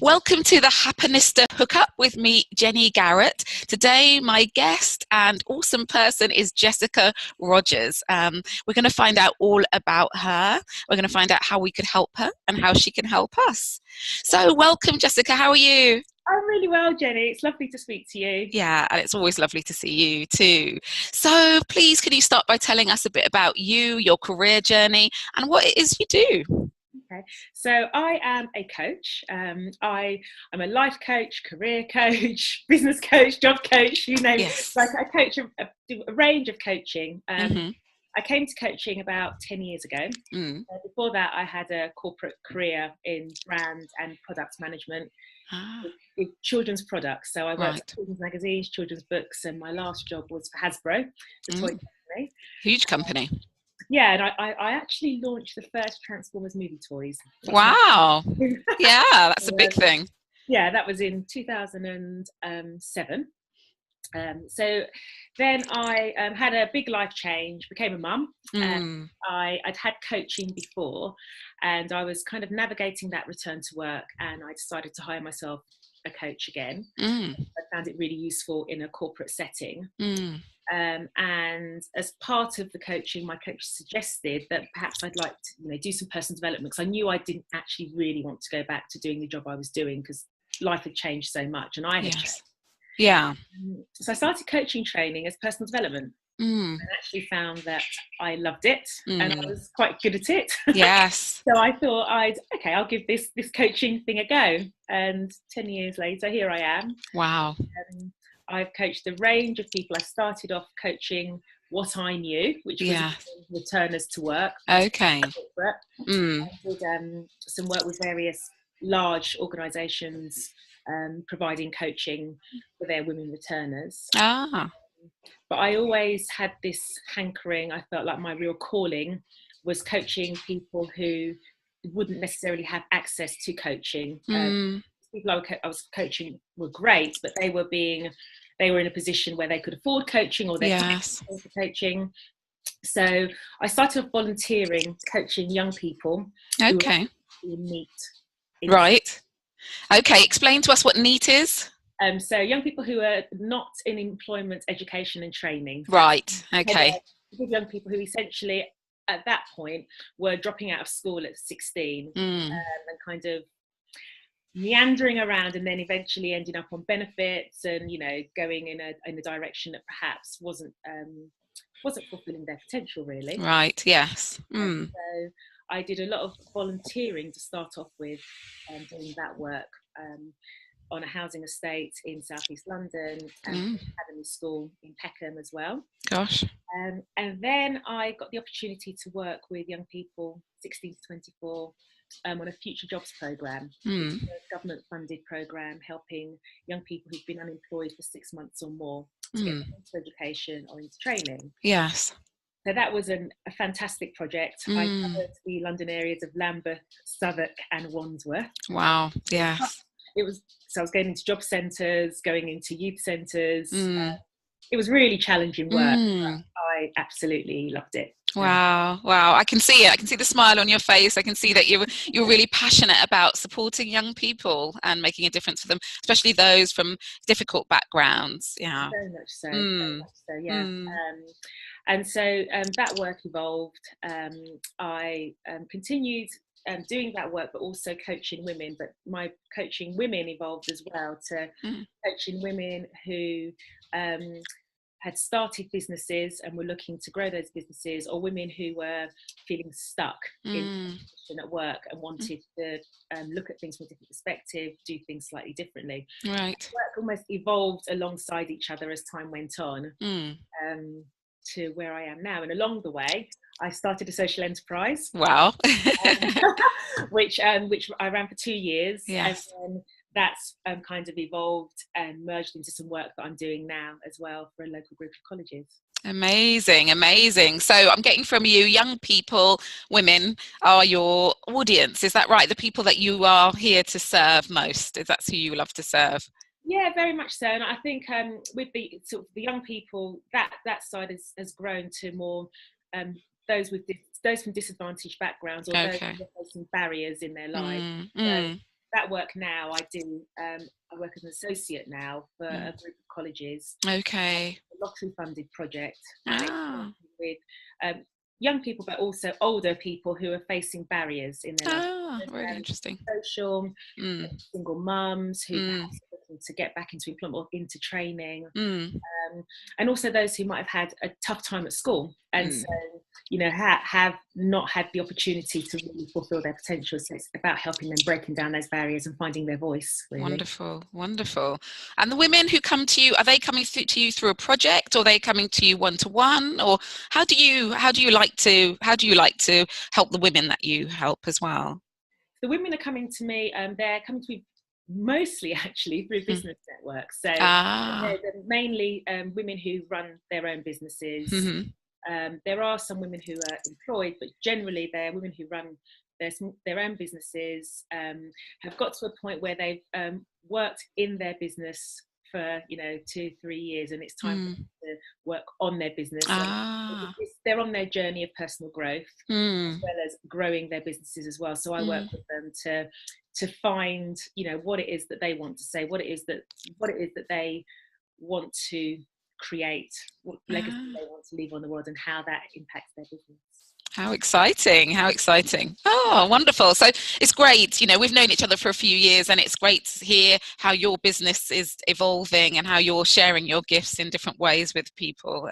Welcome to the Happenista HookUp with me, Jenny Garrett. Today, my guest and awesome person is Jessica Rogers. We're going to find out all about her. We're going to find out how we could help her and how she can help us. So welcome, Jessica. How are you? I'm really well, Jenny. It's lovely to speak to you. Yeah, and it's always lovely to see you too. So please, can you start by telling us a bit about you, your career journey, and what it is you do? Okay, so I am a coach. I'm a life coach, career coach, business coach, job coach, you name it. Yes. Like I coach do a range of coaching. Mm-hmm. I came to coaching about 10 years ago. Before that, I had a corporate career in brand and product management with children's products. So I worked for children's magazines, children's books, and my last job was for Hasbro, the toy company. Huge company. Yeah, and I actually launched the first Transformers movie toys. Wow. Yeah, that's a big thing. Yeah, that was in 2007. So then I had a big life change, became a mum. I'd had coaching before, and I was kind of navigating that return to work, and I decided to hire myself a coach again. I found it really useful in a corporate setting. And as part of the coaching, my coach suggested that perhaps I'd like to, do some personal development, because I knew I didn't actually really want to go back to doing the job I was doing because life had changed so much, and I had changed. Yeah. So I started coaching training as personal development. And actually found that I loved it and I was quite good at it. Yes. So I thought I'll give this coaching thing a go. And 10 years later, here I am. Wow. I've coached a range of people. I started off coaching what I knew, which was returners to work. Okay. I did some work with various large organisations providing coaching for their women returners. But I always had this hankering. I felt like my real calling was coaching people who wouldn't necessarily have access to coaching. People I was coaching were great, but they were in a position where they could afford coaching or they couldn't afford coaching. So I started volunteering, coaching young people. Okay. Who were NEET. Right. Okay. Explain to us what NEET is. So young people who are not in employment, education and training. Right. Okay. Young people who essentially at that point were dropping out of school at 16 and kind of meandering around and then eventually ending up on benefits and, going in a direction that perhaps wasn't fulfilling their potential really. Right. Yes. So I did a lot of volunteering to start off with, doing that work. On a housing estate in southeast London and academy school in Peckham as well. Gosh. And then I got the opportunity to work with young people 16 to 24 on a future jobs programme, a government funded programme helping young people who've been unemployed for 6 months or more to get into education or into training. Yes. So that was a fantastic project. I covered the London areas of Lambeth, Southwark and Wandsworth. Wow. Yes. So I was going into job centres, going into youth centres. It was really challenging work. I absolutely loved it. Wow. I can see it. I can see the smile on your face. I can see that you're really passionate about supporting young people and making a difference for them, especially those from difficult backgrounds. Yeah. Very much so. Very much so, yeah. And so that work evolved. I continued doing that work, but also coaching women. But my coaching women evolved as well to coaching women who had started businesses and were looking to grow those businesses, or women who were feeling stuck in a position at work and wanted to look at things from a different perspective, do things slightly differently. Right. Work almost evolved alongside each other as time went on. To where I am now, and along the way I started a social enterprise. Wow. which I ran for 2 years. Yes. And then that's kind of evolved and merged into some work that I'm doing now as well for a local group of colleges. Amazing. So I'm getting from you, young people, women are your audience. Is that right? The people that you are here to serve most, is that who you love to serve? Yeah, very much so. And I think with the sort of the young people, that side has grown to more those from disadvantaged backgrounds, or those who are facing barriers in their life. So that work now I do. I work as an associate now for a group of colleges. Okay. A lottery funded project, and it's Ah. working with young people, but also older people who are facing barriers in their life. Ah, really interesting. Social, single mums who perhaps are looking to get back into employment or into training. And also those who might have had a tough time at school, and so have not had the opportunity to really fulfill their potential. So it's about helping them, breaking down those barriers and finding their voice, really. Wonderful, wonderful. And the women who come to you, are they coming to you through a project, or are they coming to you one-to-one, or how do you like to help the women that you help as well? The women are coming to me, they're coming to me mostly actually through business networks. So they're mainly women who run their own businesses. There are some women who are employed, but generally they're women who run their own businesses, have got to a point where they've worked in their business for 2-3 years, and it's time for them to work on their business. They're on their journey of personal growth, as well as growing their businesses as well. So I work with them to find what it is that they want to say, what it is that they want to create, what legacy they want to leave on the world, and how that impacts their business. How exciting, how exciting. Oh, wonderful. So it's great, we've known each other for a few years, and it's great to hear how your business is evolving and how you're sharing your gifts in different ways with people.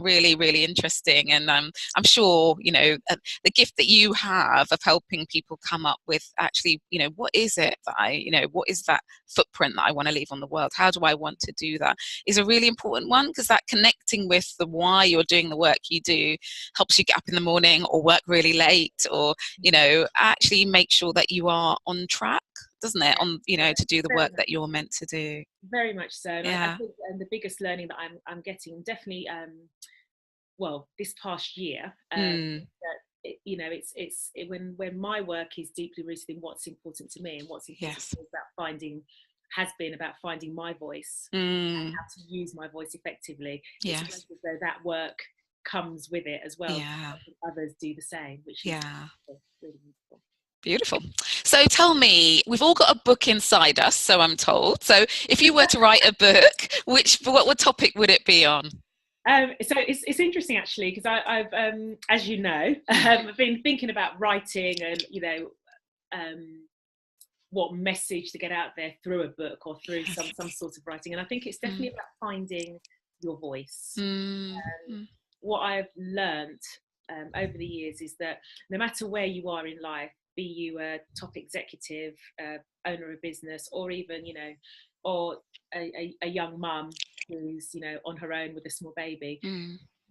Really, really interesting. And I'm sure, the gift that you have of helping people come up with actually, what is it that what is that footprint that I want to leave on the world? How do I want to do that? Is a really important one, because that connecting with the why you're doing the work you do helps you get up in the morning or work really late, or actually make sure that you are on track, doesn't it, to do the work that you're meant to do. Very much so. I think the biggest learning that I'm getting, definitely this past year, that when my work is deeply rooted in what's important to me, and what's important to me has been about finding my voice and how to use my voice effectively. It's as though that work comes with it as well. Others do the same, which is really useful. Beautiful. So tell me, we've all got a book inside us, so I'm told. So if you were to write a book, what topic would it be on? So it's interesting actually, because I've as you know, I've been thinking about writing and what message to get out there through a book or through some sort of writing, and I think it's definitely about finding your voice. What I've learned over the years is that no matter where you are in life, be you a top executive, owner of a business, or even or a young mum who's on her own with a small baby,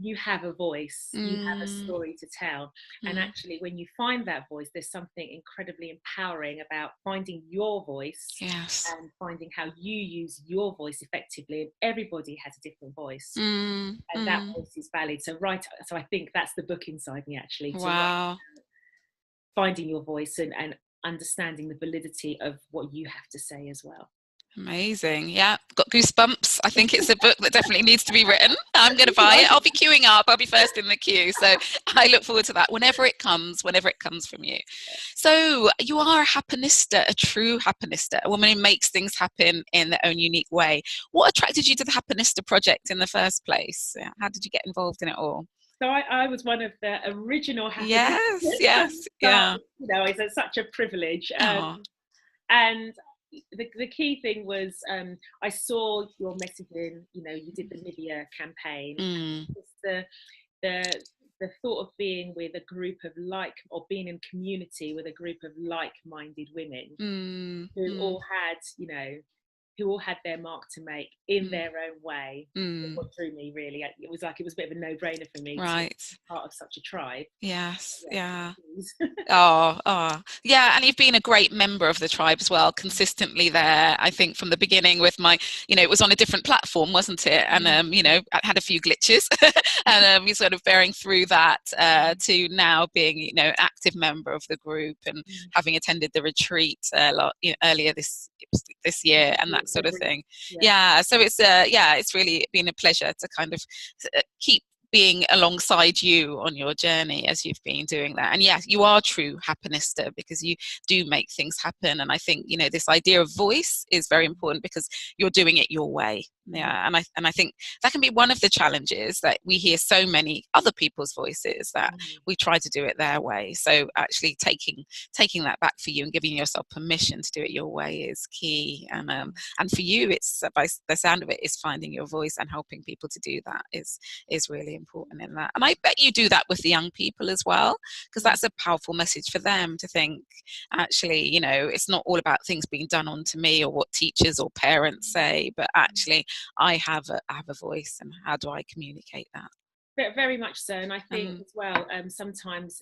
you have a voice, you have a story to tell. And actually, when you find that voice, there's something incredibly empowering about finding your voice and finding how you use your voice effectively. And everybody has a different voice, and that voice is valid. So I think that's the book inside me, actually. Wow. Finding your voice and understanding the validity of what you have to say as well. Amazing. Yeah, got goosebumps. I think it's a book that definitely needs to be written. I'm going to buy it. I'll be queuing up. I'll be first in the queue. So I look forward to that whenever it comes from you. So you are a Happenista, a true Happenista, a woman who makes things happen in their own unique way. What attracted you to the Happenista project in the first place? How did you get involved in it all? So I was one of the original Happenistas. Yes. Yeah. It's such a privilege. And the key thing was, I saw your messaging. You did the Nivea campaign. The thought of being with a group of being in community with a group of like-minded women who all had their mark to make in their own way. What drew me, really. It was a bit of a no-brainer for me to be part of such a tribe. Yes. Yeah. Yeah, and you've been a great member of the tribe as well, consistently there. I think from the beginning with my, it was on a different platform, wasn't it? And I had a few glitches, and you're sort of bearing through that to now being, an active member of the group and having attended the retreat earlier this year and that sort of thing. So it's really been a pleasure to kind of keep being alongside you on your journey as you've been doing that. And yes, you are true Happenista, because you do make things happen. And I think, you know, this idea of voice is very important, because you're doing it your way. Yeah, and I think that can be one of the challenges, that we hear so many other people's voices that we try to do it their way. So actually taking that back for you and giving yourself permission to do it your way is key. And for you, it's, by the sound of it, is finding your voice and helping people to do that is really important in that. And I bet you do that with the young people as well, because that's a powerful message for them to think, actually, you know, it's not all about things being done onto me or what teachers or parents say, but actually I have a voice, and how do I communicate that? Very much so. And I think as well, sometimes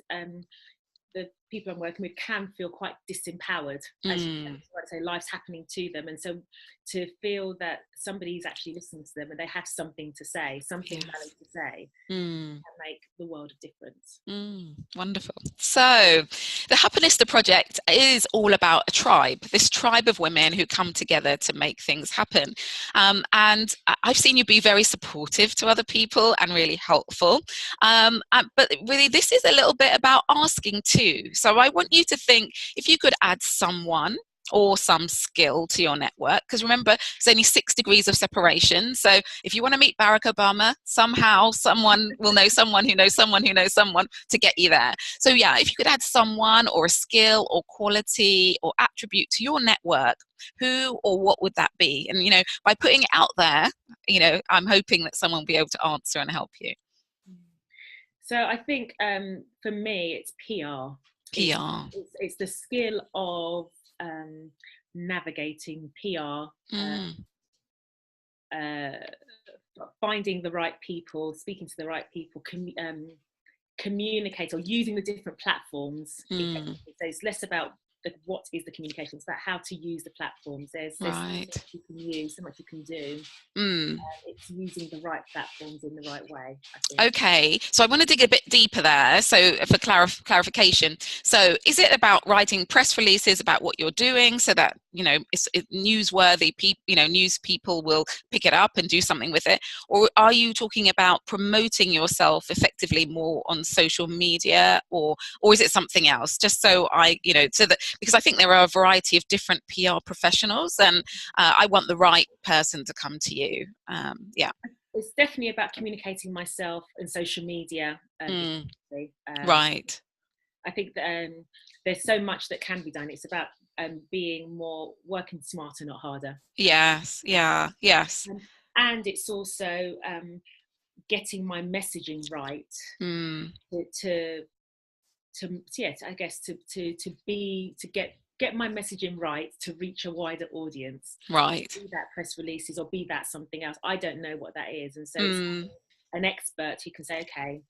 the people I'm working with can feel quite disempowered, as you say, life's happening to them, and so to feel that somebody's actually listening to them and they have something to say, something valid to say, can make the world of difference. Wonderful. So the Happenista project is all about a tribe, this tribe of women who come together to make things happen. And I've seen you be very supportive to other people and really helpful. But really, this is a little bit about asking too. So I want you to think, if you could add someone or some skill to your network, because remember, there's only 6 degrees of separation. So if you want to meet Barack Obama, somehow someone will know someone who knows someone who knows someone to get you there. So yeah, if you could add someone or a skill or quality or attribute to your network, who or what would that be? And, you know, by putting it out there, you know, I'm hoping that someone will be able to answer and help you. So I think for me, it's PR. It's the skill of navigating PR, finding the right people, speaking to the right people, communicate, or using the different platforms. So it's less about what is the communication, it's about how to use the platforms. There's so much you can use, so much you can do. It's using the right platforms in the right way, I think. Okay, so I want to dig a bit deeper there. So for clarification, so is it about writing press releases about what you're doing, so that, you know, it's newsworthy, you know, news people will pick it up and do something with it? Or are you talking about promoting yourself effectively more on social media, or is it something else? Just so I, you know, so that, because I think there are a variety of different PR professionals, and I want the right person to come to you. Yeah. It's definitely about communicating myself in social media. Right. I think that there's so much that can be done. It's about being more, working smarter, not harder. Yes. Yeah. Yes. And it's also getting my messaging right. I guess to get my messaging right, to reach a wider audience. Right. Be that press releases, or be that something else. I don't know what that is. And so it's an expert who can say, okay,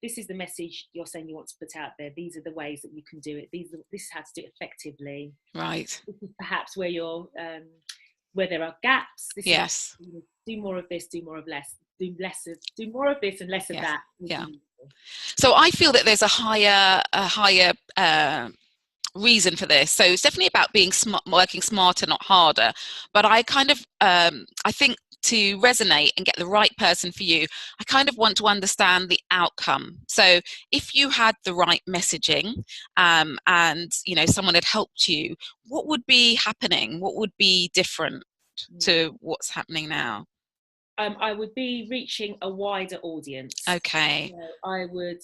this is the message you're saying you want to put out there. These are the ways that you can do it. This is how to do it effectively. Right. This is perhaps where you're, where there are gaps. Yes. Do more of this, do more of less. Do more of this and less of that. Yeah. So I feel that there's a higher reason for this. So it's definitely about being smart, working smarter, not harder. But I kind of, I think, to resonate and get the right person for you, I kind of want to understand the outcome. So if you had the right messaging, and, you know, someone had helped you, what would be happening? What would be different to what's happening now? I would be reaching a wider audience. Okay. So I would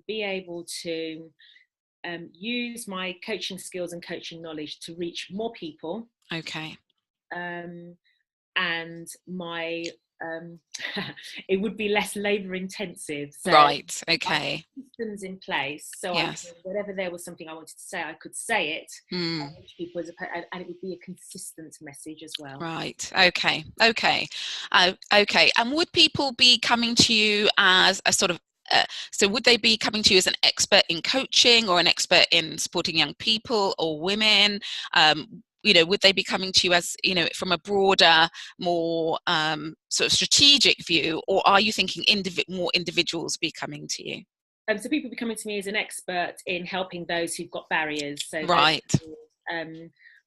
be able to use my coaching skills and coaching knowledge to reach more people. Okay. And my it would be less labor intensive. So right. Okay. systems in place, so yes. whatever there was something I wanted to say, I could say it, and reach people and it would be a consistent message as well. Right. Okay. Okay. Okay. And would people be coming to you as a sort of so would they be coming to you as an expert in coaching, or an expert in supporting young people or women? You know, would they be coming to you as, you know, from a broader, more sort of strategic view, or are you thinking more individuals be coming to you? So people be coming to me as an expert in helping those who've got barriers. So right.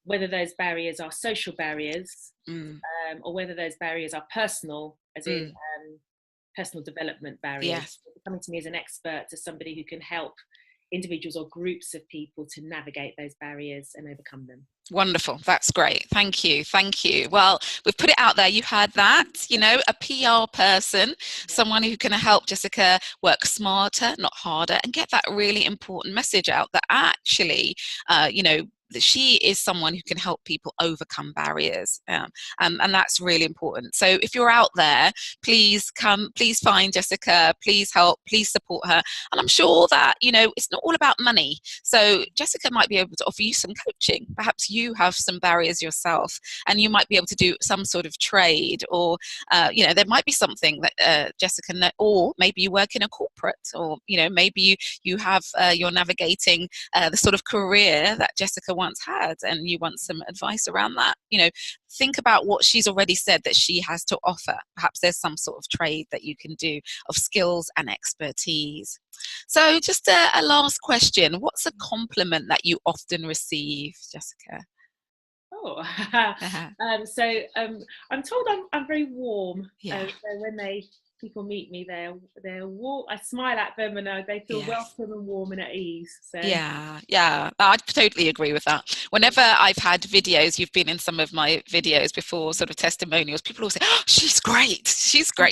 Whether those barriers are social barriers, or whether those barriers are personal, as in personal development barriers. Yes. Coming to me as an expert, as somebody who can help individuals or groups of people to navigate those barriers and overcome them. Wonderful. That's great. Thank you. Thank you. Well, we've put it out there. You heard that, you know, a PR person, someone who can help Jessica work smarter, not harder, and get that really important message out that actually, you know, that she is someone who can help people overcome barriers, and that's really important. So if you're out there, please find Jessica, please help, please support her. And I'm sure that, you know, it's not all about money. So Jessica might be able to offer you some coaching. Perhaps you have some barriers yourself, and you might be able to do some sort of trade, or you know, there might be something that Jessica, or maybe you work in a corporate, or you know, maybe you have you're navigating the sort of career that Jessica once had, and you want some advice around that. You know, think about what she's already said that she has to offer. Perhaps there's some sort of trade that you can do of skills and expertise. So just a last question. What's a compliment that you often receive, Jessica? Oh, I'm told I'm very warm. Yeah. So when people meet me, they're warm. I smile at them, and they feel welcome and warm and at ease. So yeah, I totally agree with that. Whenever I've had videos, you've been in some of my videos before, sort of testimonials, people always say, oh, she's great,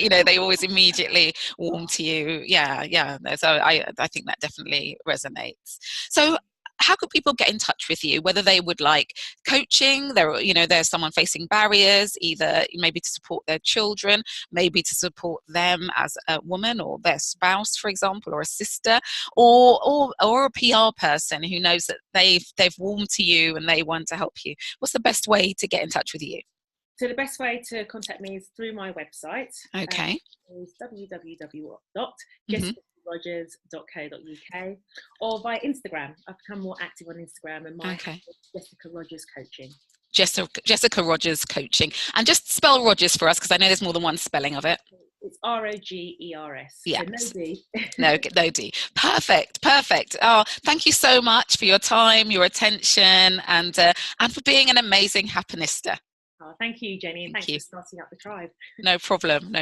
you know, they always immediately warm to you. Yeah, so I think that definitely resonates. So how could people get in touch with you, whether they would like coaching, there's someone facing barriers, either maybe to support their children, maybe to support them as a woman or their spouse, for example, or a sister, or a PR person who knows that they've warmed to you and they want to help you? What's the best way to get in touch with you? So the best way to contact me is through my website. Okay. Is www.jessicarogers.co.uk, or via Instagram. I've become more active on Instagram, and my handle is Jessica Rogers Coaching. Jessica Rogers Coaching. And just spell Rogers for us, because I know there's more than one spelling of it. It's Rogers. Yeah. So no D. No D. Perfect. Oh, thank you so much for your time, your attention, and for being an amazing Happenista. Oh, thank you, Jenny, and thanks for starting up the tribe. No problem.